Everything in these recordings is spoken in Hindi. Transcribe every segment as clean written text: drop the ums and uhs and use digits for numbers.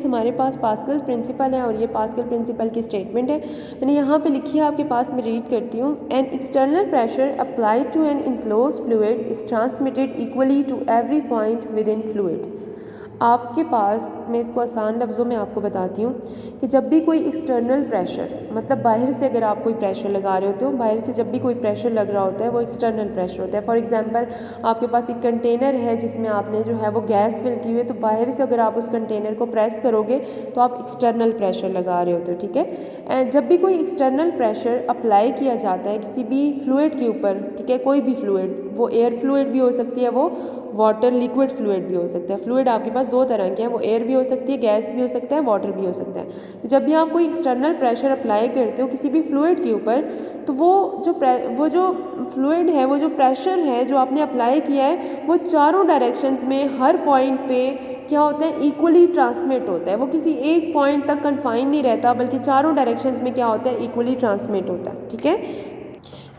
स्टूडेंट्स हमारे पास पास्कल प्रिंसिपल है और ये पास्कल प्रिंसिपल की स्टेटमेंट है। मैंने यहाँ पे लिखी है, आपके पास मैं रीड करती हूँ। An external pressure applied to an enclose fluid is transmitted equally to every point within fluid. आपके पास, मैं इसको आसान लफ्ज़ों में आपको बताती हूँ कि जब भी कोई एक्सटर्नल प्रेशर, मतलब बाहर से अगर आप कोई प्रेशर लगा रहे होते हो, बाहर से जब भी कोई प्रेशर लग रहा होता है वो एक्सटर्नल प्रेशर होता है। फॉर एग्जांपल आपके पास एक कंटेनर है जिसमें आपने जो है वो गैस फिल की हुई है, तो बाहर से अगर आप उस कंटेनर को प्रेस करोगे तो आप एक्सटर्नल प्रेशर लगा रहे होते हो, ठीक है। एंड जब भी कोई एक्सटर्नल प्रेशर अप्लाई किया जाता है किसी भी फ्लूइड के ऊपर, ठीक है, कोई भी फ्लूइड, वो एयर फ्लूइड भी हो सकती है, वो वाटर लिक्विड फ्लूइड भी हो सकता है। फ्लूइड आपके पास दो तरह के हैं, वो एयर भी हो सकती है, गैस भी हो सकता है, वाटर भी हो सकता है। तो जब भी आप कोई एक्सटर्नल प्रेशर अप्लाई करते हो किसी भी फ्लूइड के ऊपर, तो वो जो फ्लूइड है, वो जो प्रेशर है जो आपने अप्लाई किया है, वो चारों डायरेक्शंस में हर पॉइंट पे क्या होता है, इक्वली ट्रांसमिट होता है। वो किसी एक पॉइंट तक कन्फाइन नहीं रहता, बल्कि चारों डायरेक्शंस में क्या होता है, इक्वली ट्रांसमिट होता है, ठीक है।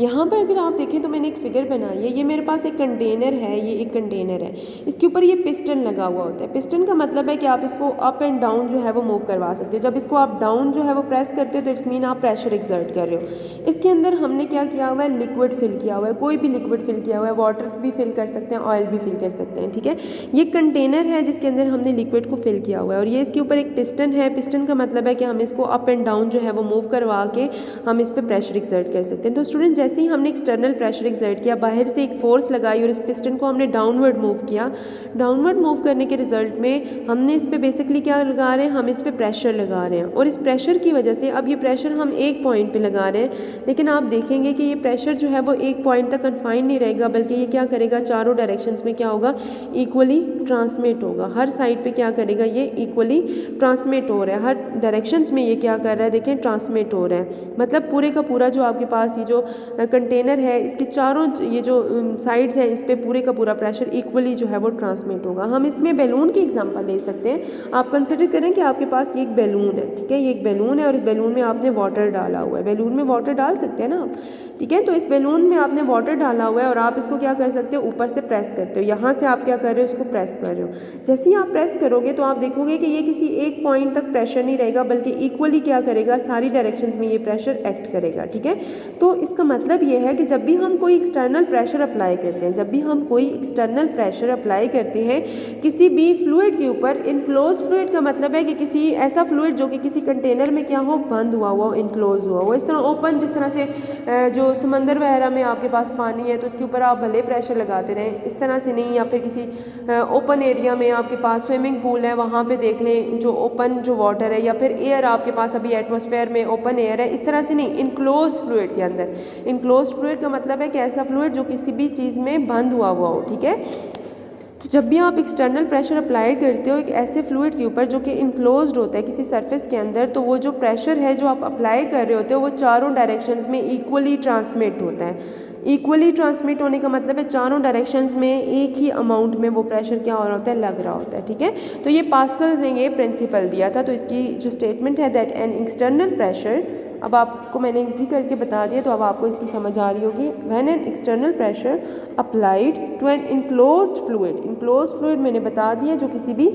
यहाँ पर अगर आप देखें तो मैंने एक फिगर बनाई है। ये मेरे पास एक कंटेनर है, ये एक कंटेनर है, इसके ऊपर ये पिस्टन लगा हुआ होता है। पिस्टन का मतलब है कि आप इसको अप एंड डाउन जो है वो मूव करवा सकते हो। जब इसको आप डाउन जो है वो प्रेस करते हो तो इट्स मीन आप प्रेशर एक्सर्ट कर रहे हो। इसके अंदर हमने क्या किया हुआ है, लिक्विड फिल किया हुआ है, कोई भी लिक्विड फिल किया हुआ है, वाटर भी फिल कर सकते हैं, ऑयल भी फिल कर सकते हैं, ठीक है। ये कंटेनर है जिसके अंदर हमने लिक्विड को फिल किया हुआ है और ये इसके ऊपर एक पिस्टन है। पिस्टन का मतलब है कि हम इसको अप एंड डाउन जो है वो मूव करवा के हम इस पर प्रेशर एक्सर्ट कर सकते हैं। तो स्टूडेंट, जैसे ही हमने एक्सटर्नल प्रेशर एक्सर्ट किया, बाहर से एक फोर्स लगाई और इस पिस्टन को हमने डाउनवर्ड मूव किया, डाउनवर्ड मूव करने के रिजल्ट में हमने इस पे बेसिकली क्या लगा रहे हैं, हम इस पे प्रेशर लगा रहे हैं। और इस प्रेशर की वजह से, अब ये प्रेशर हम एक पॉइंट पे लगा रहे हैं, लेकिन आप देखेंगे कि ये प्रेशर जो है वो एक पॉइंट तक कन्फाइन नहीं रहेगा, बल्कि ये क्या करेगा, चारों डायरेक्शंस में क्या होगा, इक्वली ट्रांसमिट होगा। हर साइड पे क्या करेगा, ये इक्वली ट्रांसमिट हो रहा है, हर डायरेक्शंस में ये क्या कर रहा है, देखें, ट्रांसमिट हो रहा है। मतलब पूरे का पूरा जो आपके पास ये जो कंटेनर है, इसके चारों ये जो साइड्स हैं, इस पे पूरे का पूरा प्रेशर इक्वली जो है वो ट्रांसमिट होगा। हम इसमें बैलून की एग्जांपल ले सकते हैं। आप कंसिडर करें कि आपके पास ये एक बैलून है, ठीक है, ये एक बैलून है और इस बैलून में आपने वाटर डाला हुआ है। बैलून में वाटर डाल सकते हैं ना आप, ठीक है। तो इस बैलून में आपने वाटर डाला हुआ है और आप इसको क्या कर सकते हो, ऊपर से प्रेस करते हो। यहाँ से आप क्या कर रहे हो, इसको प्रेस कर रहे हो। जैसे ही आप प्रेस करोगे तो आप देखोगे कि ये किसी एक पॉइंट तक प्रेशर नहीं रहेगा, बल्कि इक्वली क्या करेगा, सारी डायरेक्शंस में ये प्रेशर एक्ट करेगा, ठीक है। तो इसका मतलब ये है कि जब भी हम कोई एक्सटर्नल प्रेशर अप्लाई करते हैं, जब भी हम कोई एक्सटर्नल प्रेशर अप्लाई करते हैं किसी भी फ्लूइड के ऊपर, इनक्लोज फ्लूइड का मतलब है कि किसी ऐसा फ्लूइड जो कि किसी कंटेनर में क्या हो, बंद हुआ हुआ, इनक्लोज हुआ हुआ। इस तरह ओपन, जिस तरह से जो समंदर वगैरह में आपके पास पानी है तो उसके ऊपर आप भले प्रेशर लगाते रहें, इस तरह से नहीं। या फिर किसी ओपन एरिया में आपके पास स्विमिंग पूल है, वहाँ पे देख लें जो ओपन जो वाटर है, या फिर एयर आपके पास अभी एटमॉस्फेयर में ओपन एयर है, इस तरह से नहीं, इनक्लोज फ्लूइड के अंदर। इनक्लोज फ्लूइड का मतलब है कि ऐसा फ्लूइड जो किसी भी चीज़ में बंद हुआ हुआ हो, ठीक है। तो जब भी आप एक्सटर्नल प्रेशर अप्लाई करते हो एक ऐसे फ्लूइड के ऊपर जो कि इनक्लोज्ड होता है किसी सरफेस के अंदर, तो वो जो प्रेशर है जो आप अप्लाई कर रहे होते हो वो चारों डायरेक्शंस में इक्वली ट्रांसमिट होता है। इक्वली ट्रांसमिट होने का मतलब है चारों डायरेक्शंस में एक ही अमाउंट में वो प्रेशर क्या हो रहा होता है, लग रहा होता है, ठीक है। तो ये पास्कल्स ने ये प्रिंसिपल दिया था। तो इसकी जो स्टेटमेंट है दैट एन एक्सटर्नल प्रेशर, अब आपको मैंने इजी करके बता दिया तो अब आपको इसकी समझ आ रही होगी। When an external pressure applied to an enclosed fluid, enclosed fluid मैंने बता दिया जो किसी भी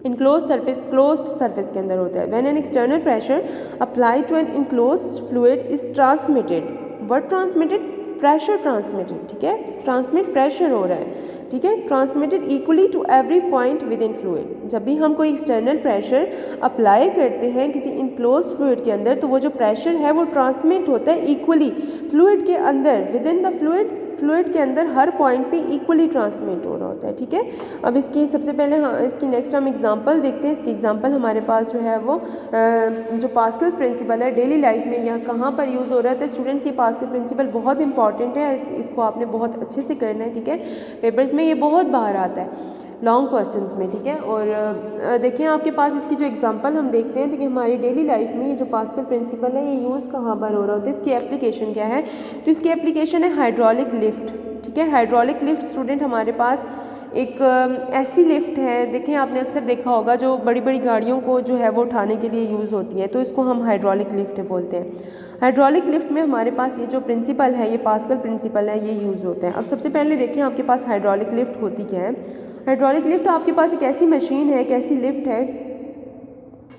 इनक्लोज सरफेस, क्लोज्ड सरफेस के अंदर होता है। When an external pressure applied to an enclosed fluid is transmitted, what transmitted, pressure transmitted, ठीक है, ट्रांसमिट प्रेशर हो रहा है, ठीक है, transmitted equally to every point within fluid. जब भी हम कोई एक्सटर्नल प्रेशर अप्लाई करते हैं किसी इनक्लोज फ्लूइड के अंदर, तो वो जो प्रेशर है वो ट्रांसमिट होता है इक्वली फ्लूइड के अंदर, with in the fluid, fluid के अंदर हर पॉइंट पे इक्वली ट्रांसमिट हो रहा होता है, ठीक है। अब इसकी सबसे पहले इसकी नेक्स्ट हम एग्जांपल देखते हैं। इसकी एग्जांपल हमारे पास जो है वो जो पास्कल्स प्रिंसिपल है डेली लाइफ में यह कहाँ पर यूज़ हो रहा है। तो स्टूडेंट्स ये पास्कल प्रिंसिपल बहुत इंपॉर्टेंट है, इसको आपने बहुत अच्छे से करना है, ठीक है। पेपर्स में ये बहुत बाहर आता है लॉन्ग क्वेश्चंस में, ठीक है। और देखें आपके पास इसकी जो एग्जांपल हम देखते हैं, तो कि हमारी डेली लाइफ में ये जो पास्कल प्रिंसिपल है ये यूज़ कहाँ पर हो रहा होता है, इसकी एप्लीकेशन क्या है। तो इसकी एप्लीकेशन है हाइड्रोलिक लिफ्ट, ठीक है। हाइड्रोलिक लिफ्ट स्टूडेंट हमारे पास एक ऐसी लिफ्ट है, देखें आपने अक्सर देखा होगा जो बड़ी बड़ी गाड़ियों को जो है वो उठाने के लिए यूज़ होती है, तो इसको हम हाइड्रोलिक लिफ्ट बोलते हैं। हाइड्रोलिक लिफ्ट में हमारे पास ये जो प्रिंसिपल है, ये पास्कल प्रिंसिपल है, ये यूज़ होते हैं। अब सबसे पहले देखें आपके पास हाइड्रोलिक लिफ्ट होती क्या है। हाइड्रोलिक लिफ्ट आपके पास एक ऐसी मशीन है, एक ऐसी लिफ्ट है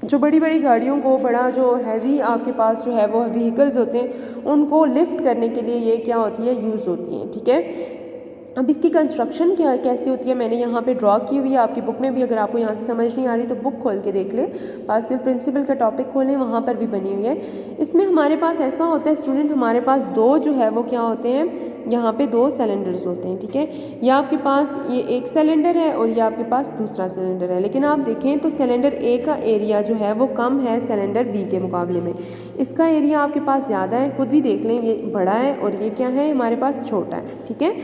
जो बड़ी बड़ी गाड़ियों को, बड़ा जो हैवी आपके पास जो है वो व्हीकल्स होते हैं, उनको लिफ्ट करने के लिए ये क्या होती है, यूज़ होती हैं। ठीक है, अब इसकी कंस्ट्रक्शन क्या कैसी होती है मैंने यहाँ पे ड्रॉ की हुई है आपकी बुक में भी। अगर आपको यहाँ से समझ नहीं आ रही तो बुक खोल के देख लें, पास्कल प्रिंसिपल का टॉपिक खोलें, वहाँ पर भी बनी हुई है। इसमें हमारे पास ऐसा होता है स्टूडेंट, हमारे पास दो जो है वो क्या होते हैं, यहाँ पे दो सिलेंडर्स होते हैं। ठीक है, ये आपके पास ये एक सिलेंडर है और ये आपके पास दूसरा सिलेंडर है। लेकिन आप देखें तो सिलेंडर ए का एरिया जो है वो कम है सिलेंडर बी के मुकाबले में। इसका एरिया आपके पास ज़्यादा है, खुद भी देख लें, ये बड़ा है और ये क्या है हमारे पास छोटा है। ठीक है,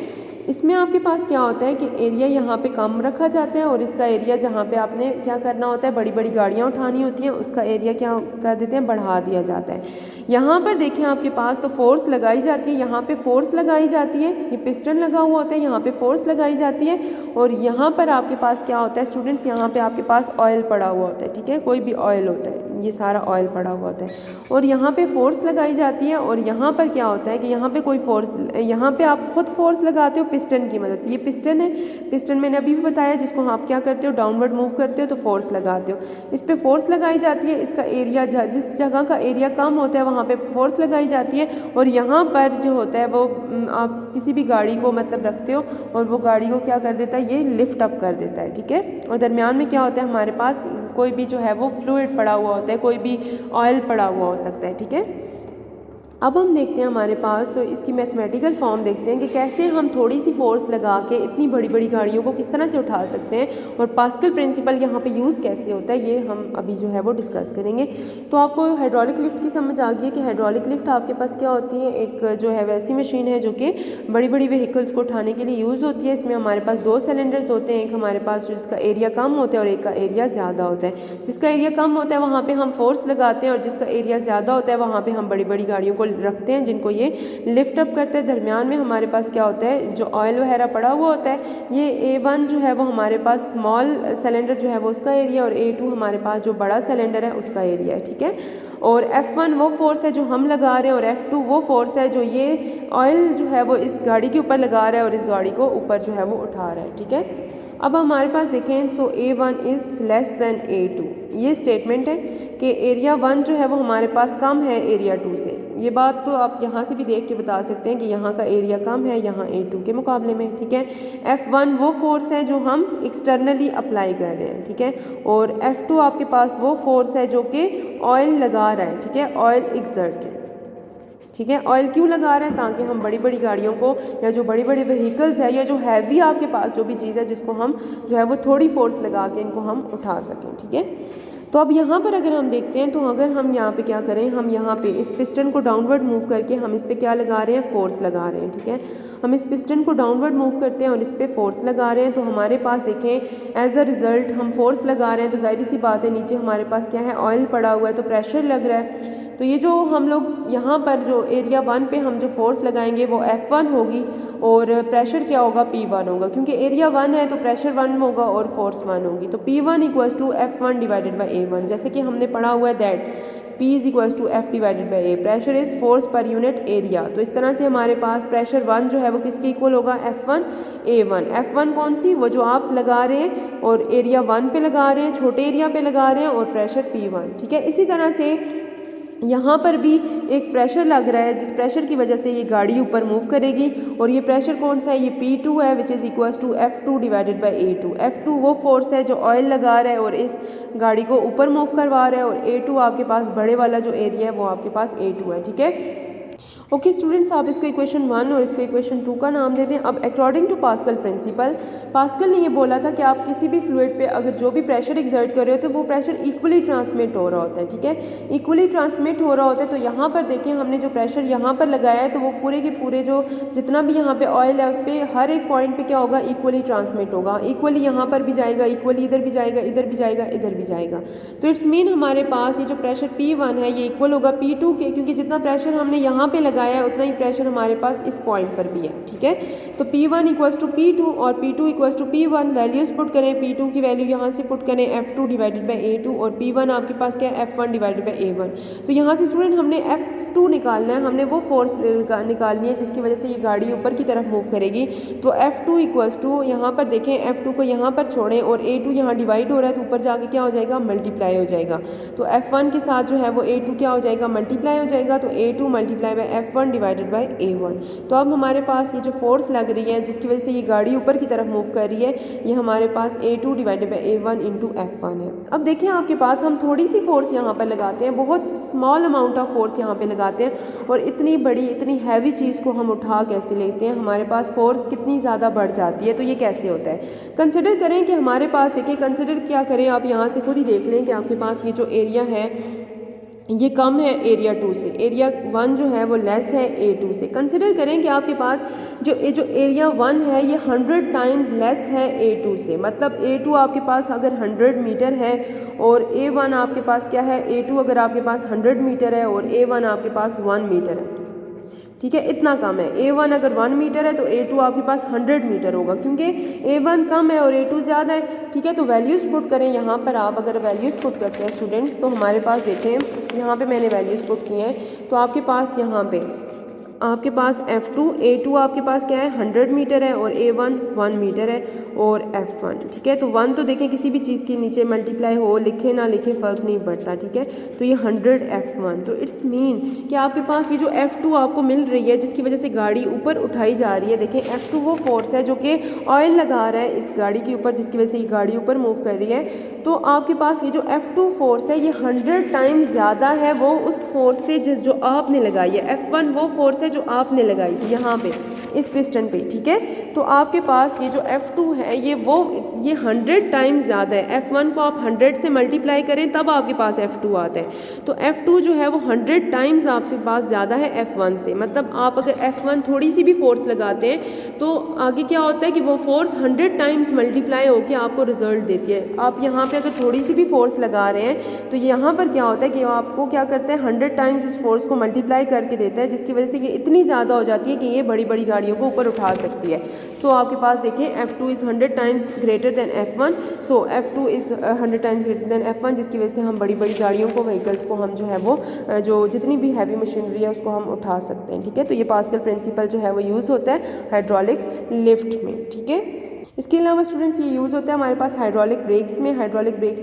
इसमें आपके पास क्या होता है कि एरिया यहाँ पे कम रखा जाता है और इसका एरिया जहाँ पे आपने क्या करना होता है, बड़ी बड़ी गाड़ियाँ उठानी होती हैं, उसका एरिया क्या कर देते हैं, बढ़ा दिया जाता है। यहाँ पर देखें आपके पास तो फोर्स लगाई जाती है, यहाँ पे फोर्स लगाई जाती है, ये पिस्टन लगा हुआ होता है, यहाँ पे फोर्स लगाई जाती है और यहाँ पर आपके पास क्या होता है स्टूडेंट्स, यहाँ पे आपके पास ऑयल पड़ा हुआ होता है। ठीक है, कोई भी ऑयल होता है, ये सारा ऑयल पड़ा हुआ होता है और यहाँ पे फोर्स लगाई जाती है और यहाँ पर क्या होता है कि यहाँ पे कोई फोर्स, यहाँ पे आप खुद फोर्स लगाते हो पिस्टन की मदद से। ये पिस्टन है, पिस्टन मैंने अभी भी बताया, जिसको आप क्या करते हो, डाउनवर्ड मूव करते हो तो फोर्स लगाते हो। इस पर फोर्स लगाई जाती है, इसका एरिया जिस जगह का एरिया कम होता है वहाँ पे फोर्स लगाई जाती है और यहाँ पर जो होता है वो आप किसी भी गाड़ी को मतलब रखते हो और वो गाड़ी को क्या कर देता है, ये लिफ्ट अप कर देता है। ठीक है, और दरमियान में क्या होता है हमारे पास कोई भी जो है वो फ्लूइड पड़ा हुआ होता है, कोई भी ऑयल पड़ा हुआ हो सकता है। ठीक है, अब हम देखते हैं हमारे पास तो इसकी मैथमेटिकल फॉर्म देखते हैं कि कैसे हम थोड़ी सी फोर्स लगा के इतनी बड़ी बड़ी गाड़ियों को किस तरह से उठा सकते हैं और पास्कल प्रिंसिपल यहाँ पे यूज़ कैसे होता है, ये हम अभी जो है वो डिस्कस करेंगे। तो आपको हाइड्रोलिक लिफ्ट की समझ आ गई है कि हाइड्रोलिक लिफ्ट आपके पास क्या होती है, एक जो है वैसी मशीन है जो कि बड़ी बड़ी व्हीकल्स को उठाने के लिए यूज़ होती है। इसमें हमारे पास दो सिलेंडर्स होते हैं, एक हमारे पास जिसका एरिया कम होता है और एक का एरिया ज़्यादा होता है। जिसका एरिया कम होता है वहाँ पर हम फोर्स लगाते हैं और जिसका एरिया ज़्यादा होता है वहाँ पर हम बड़ी बड़ी गाड़ियों को रखते हैं जिनको ये लिफ्ट अप करते हैं। दरमियान में हमारे पास क्या होता है, जो ऑयल वगैरह पड़ा हुआ होता है, ये A1 जो है वो हमारे पास स्मॉल सिलेंडर जो है वो उसका एरिया और A2 हमारे पास जो बड़ा सिलेंडर है उसका एरिया है। ठीक है, और F1 वो फोर्स है जो हम लगा रहे हैं और F2 वो फोर्स है जो ये ऑयल जो है वो इस गाड़ी के ऊपर लगा रहा है और इस गाड़ी को ऊपर जो है वो उठा रहा है। ठीक है, अब हमारे पास देखें सो A1 is less than A2, ये स्टेटमेंट है कि एरिया 1 जो है वो हमारे पास कम है एरिया 2 से। ये बात तो आप यहाँ से भी देख के बता सकते हैं कि यहाँ का एरिया कम है यहाँ A2 के मुकाबले में। ठीक है, F1 वो फोर्स है जो हम एक्सटर्नली अप्लाई कर रहे हैं। ठीक है, और F2 आपके पास वो फोर्स है जो कि ऑयल लगा रहा है। ठीक है, ऑयल एक्सर्टेड। ठीक है, ऑयल क्यों लगा रहे हैं, ताकि हम बड़ी बड़ी गाड़ियों को या जो बड़ी बड़ी व्हीकल्स है या जो हैवी आपके पास जो भी चीज़ है जिसको हम जो है वो थोड़ी फोर्स लगा के इनको हम उठा सकें। ठीक है, तो अब यहाँ पर अगर हम देखते हैं तो अगर हम यहाँ पे क्या करें, हम यहाँ पे इस पिस्टन को डाउनवर्ड मूव करके हम इस पे क्या लगा रहे हैं, फोर्स लगा रहे हैं। ठीक है, हम इस पिस्टन को डाउनवर्ड मूव करते हैं और इस पे फोर्स लगा रहे हैं तो हमारे पास देखें एज अ रिज़ल्ट हम फोर्स लगा रहे हैं तो जाहिर सी बात है नीचे हमारे पास क्या है, ऑयल पड़ा हुआ है तो प्रेशर लग रहा है। तो ये जो हम लोग यहाँ पर जो एरिया 1 पे हम जो फोर्स लगाएंगे वो F1 होगी और प्रेशर क्या होगा, P1 होगा, क्योंकि एरिया 1 है तो प्रेशर 1 होगा और फोर्स 1 होगी। तो P1 equals to F1 divided by A1, जैसे कि हमने पढ़ा हुआ है that P is equals to F divided by A, pressure is force per unit area. तो इस तरह से हमारे पास प्रेशर 1 जो है वो किसके इक्वल होगा, F1 A1। F1 कौन सी, वो जो आप लगा रहे हैं और एरिया 1 पे लगा रहे हैं, छोटे एरिया पे लगा रहे हैं और प्रेशर P1। ठीक है, इसी तरह से यहाँ पर भी एक प्रेशर लग रहा है जिस प्रेशर की वजह से ये गाड़ी ऊपर मूव करेगी और ये प्रेशर कौन सा है, ये P2 है which is equals to F2 divided by A2। F2 वो फोर्स है जो ऑयल लगा रहा है और इस गाड़ी को ऊपर मूव करवा रहा है और A2 आपके पास बड़े वाला जो एरिया है वो आपके पास A2 है। ठीक है, ओके स्टूडेंट्स, आप इसको इक्वेशन 1 और इसको इक्वेशन 2 का नाम दे दें। अब according to Pascal principle, Pascal ने ये बोला था कि आप किसी भी फ्लूइड पे अगर जो भी प्रेशर एक्सर्ट कर रहे हो तो वो प्रेशर इक्वली ट्रांसमिट हो रहा होता है। ठीक है, इक्वली ट्रांसमिट हो रहा होता है। तो यहाँ पर देखें हमने जो प्रेशर यहाँ पर लगाया है तो वो पूरे के पूरे जो जितना भी यहाँ पे ऑयल है उस पर हर एक पॉइंट पे क्या होगा, इक्वली ट्रांसमिट होगा। इक्वली यहाँ पर भी जाएगा, इक्वली इधर भी जाएगा, इधर भी जाएगा, इधर भी जाएगा। तो इट्स मीन हमारे पास ये जो प्रेशर P1 है ये इक्वल होगा P2 के, क्योंकि जितना प्रेशर हमने यहाँ पे लगाया है उतना ही प्रेशर हमारे पास इस पॉइंट पर भी है, ठीक है। तो P1 इक्वल्स टू P2 और P2 equals to P1, values put करें, P2 की वैल्यू यहाँ से पुट करें F2 डिवाइडेड बाई A2 और P1 आपके पास क्या है F1 डिवाइडेड बाई A1। तो यहाँ से स्टूडेंट हमने F2 निकालना है, हमने वो फोर्स निकालनी है जिसकी वजह से ये गाड़ी ऊपर की तरफ मूव करेगी। तो F2 इक्वल्स टू, यहाँ पर देखें F2 को यहाँ पर छोड़ें और A2 यहाँ डिवाइड हो रहा है तो ऊपर जाके क्या हो जाएगा, मल्टीप्लाई हो जाएगा। तो F1 के साथ जो है वो A2 क्या हो जाएगा, मल्टीप्लाई हो जाएगा। तो A2 multiply by F1 divided by A1। तो अब हमारे पास ये जो फोर्स लग रही है जिसकी वजह से ये गाड़ी ऊपर की तरफ मूव कर रही है, ये हमारे पास A2 divided by A1 into F1 है। अब देखिए आपके पास हम थोड़ी सी फोर्स यहाँ पर लगाते हैं, बहुत स्मॉल अमाउंट ऑफ फोर्स यहाँ पे लगाते हैं और इतनी बड़ी इतनी हैवी चीज़ को हम उठा कैसे लेते हैं, हमारे पास फोर्स कितनी ज़्यादा बढ़ जाती है। तो ये कैसे होता है, कंसिडर करें कि हमारे पास, देखिए कंसिडर क्या करें, आप यहाँ से खुद ही देख लें कि आपके पास ये जो एरिया है ये कम है एरिया 2 से, एरिया 1 जो है वो लेस है A2 से। कंसिडर करें कि आपके पास जो एरिया 1 है ये 100 टाइम्स लेस है A2 से, मतलब A2 आपके पास अगर 100 मीटर है और A1 आपके पास क्या है, A2 अगर आपके पास 100 मीटर है और A1 आपके पास 1 मीटर है, ठीक है, इतना कम है। A1 अगर 1 मीटर है तो A2 आपके पास 100 मीटर होगा, क्योंकि A1 कम है और A2 ज़्यादा है, ठीक है। तो वैल्यूज़ पुट करें यहाँ पर, आप अगर वैल्यूज़ पुट करते हैं स्टूडेंट्स तो हमारे पास देखें यहाँ पे मैंने वैल्यूज़ पुट की हैं। तो आपके पास यहाँ पे आपके पास F2 A2 आपके पास क्या है 100 मीटर है और A1 1 मीटर है और F1, ठीक है। तो 1 तो देखें किसी भी चीज़ के नीचे मल्टीप्लाई हो, लिखे ना लिखे फ़र्क नहीं पड़ता, ठीक है। तो ये 100 F1, तो इट्स मीन कि आपके पास ये जो F2 आपको मिल रही है जिसकी वजह से गाड़ी ऊपर उठाई जा रही है, देखें F2 वो फोर्स है जो कि ऑयल लगा रहा है इस गाड़ी के ऊपर जिसकी वजह से ये गाड़ी ऊपर मूव कर रही है। तो आपके पास ये जो F2 फोर्स है ये 100 टाइम्स ज़्यादा है वो उस फोर्स से जो आपने लगाई है। F1 वो फोर्स जो आपने लगाई थी यहाँ पे इस पिस्टन पे, ठीक है। तो आपके पास ये जो F2 है ये 100 टाइम्स ज़्यादा है। F1 को आप 100 से मल्टीप्लाई करें तब आपके पास F2 आता है। तो F2 जो है वो 100 टाइम्स आपके पास ज़्यादा है F1 से, मतलब आप अगर F1 थोड़ी सी भी फोर्स लगाते हैं तो आगे क्या होता है कि वो फोर्स 100 टाइम्स मल्टीप्लाई होकर आपको रिजल्ट देती है। आप यहाँ पे अगर थोड़ी सी भी फोर्स लगा रहे हैं तो यहाँ पर क्या होता है कि आपको क्या करता है 100 टाइम्स इस फोर्स को मल्टीप्लाई करके देता है, जिसकी वजह से ये इतनी ज़्यादा हो जाती है कि ये बड़ी बड़ी गाड़ियों को ऊपर उठा सकती है। सो आपके पास देखें F2 is 100 times greater than F1, so F2 is 100 times greater than F1, जिसकी वजह से हम बड़ी बड़ी गाड़ियों को, व्हीकल्स को हम जो है वो जो जितनी भी हैवी मशीनरी है उसको हम उठा सकते हैं, ठीक है। तो ये पास्कल प्रिंसिपल जो है वो यूज़ होता है हाइड्रोलिक लिफ्ट में, ठीक है। इसके अलावा स्टूडेंट्स ये यूज़ होता है हमारे पास हाइड्रोलिक ब्रेक्स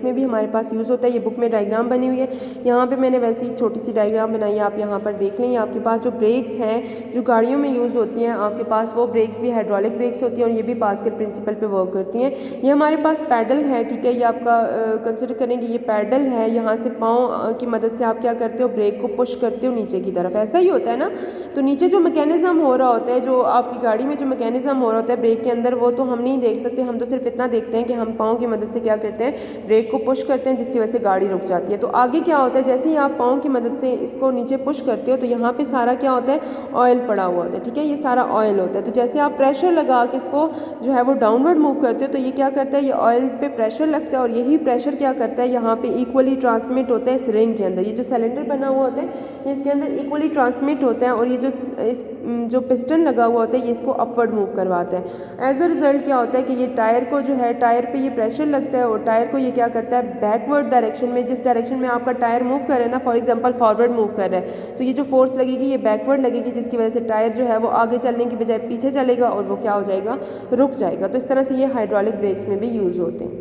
में भी हमारे पास यूज़ होता है। ये बुक में डायग्राम बनी हुई है, यहाँ पे मैंने वैसे ही छोटी सी डायग्राम बनाई है, आप यहाँ पर देख लें। आपके पास जो ब्रेक्स हैं जो गाड़ियों में यूज़ होती हैं, आपके पास वो ब्रेक्स भी हाइड्रोलिक ब्रेक्स होती हैं और ये भी पास्कल प्रिंसिपल पे वर्क करती हैं। ये हमारे पास पैडल है, ठीक है, ये आपका कंसिडर करेंगे ये पैडल है, यहाँ से पाँव की मदद से आप क्या करते हो, ब्रेक को पुश करते हो नीचे की तरफ, ऐसा ही होता है ना। तो नीचे जो मैकेनिज्म हो रहा होता है, जो आपकी गाड़ी में जो मैकेनिज्म हो रहा होता है ब्रेक के अंदर, वो तो हम नहीं देख सकते, हम तो सिर्फ इतना देखते हैं कि हम पाँव की मदद से क्या करते हैं, ब्रेक को पुश करते हैं, जिसकी वजह से गाड़ी रुक जाती है। तो आगे क्या होता है, जैसे ही आप पाँव की मदद से इसको नीचे पुश करते हो तो यहाँ पे सारा क्या होता है, ऑयल पड़ा हुआ होता है, ठीक है, ये सारा ऑयल होता है। तो जैसे आप प्रेशर लगा के इसको जो है वो डाउनवर्ड मूव करते हो तो ये क्या करता है, ये ऑयल पे प्रेशर लगता है और यही प्रेशर क्या करता है, यहाँ पे इक्वली ट्रांसमिट होता है इस रिंग के अंदर। ये जो सिलेंडर बना हुआ होता है ये इसके अंदर इक्वली ट्रांसमिट होता है और ये जो पिस्टन लगा हुआ होता है ये इसको अपवर्ड मूव करवाता है। एज अ रिजल्ट क्या होता है कि ये टायर को जो है, टायर पे ये प्रेशर लगता है और टायर को ये क्या करता है, बैकवर्ड डायरेक्शन में, जिस डायरेक्शन में आपका टायर मूव कर रहा है ना, फॉर एग्जांपल फॉरवर्ड मूव कर रहा है, तो ये जो फोर्स लगेगी ये बैकवर्ड लगेगी, जिसकी वजह से टायर जो है वो आगे चलने की बजाय पीछे चलेगा और वो क्या हो जाएगा, रुक जाएगा। तो इस तरह से ये हाइड्रोलिक ब्रेक्स में भी यूज़ होते हैं।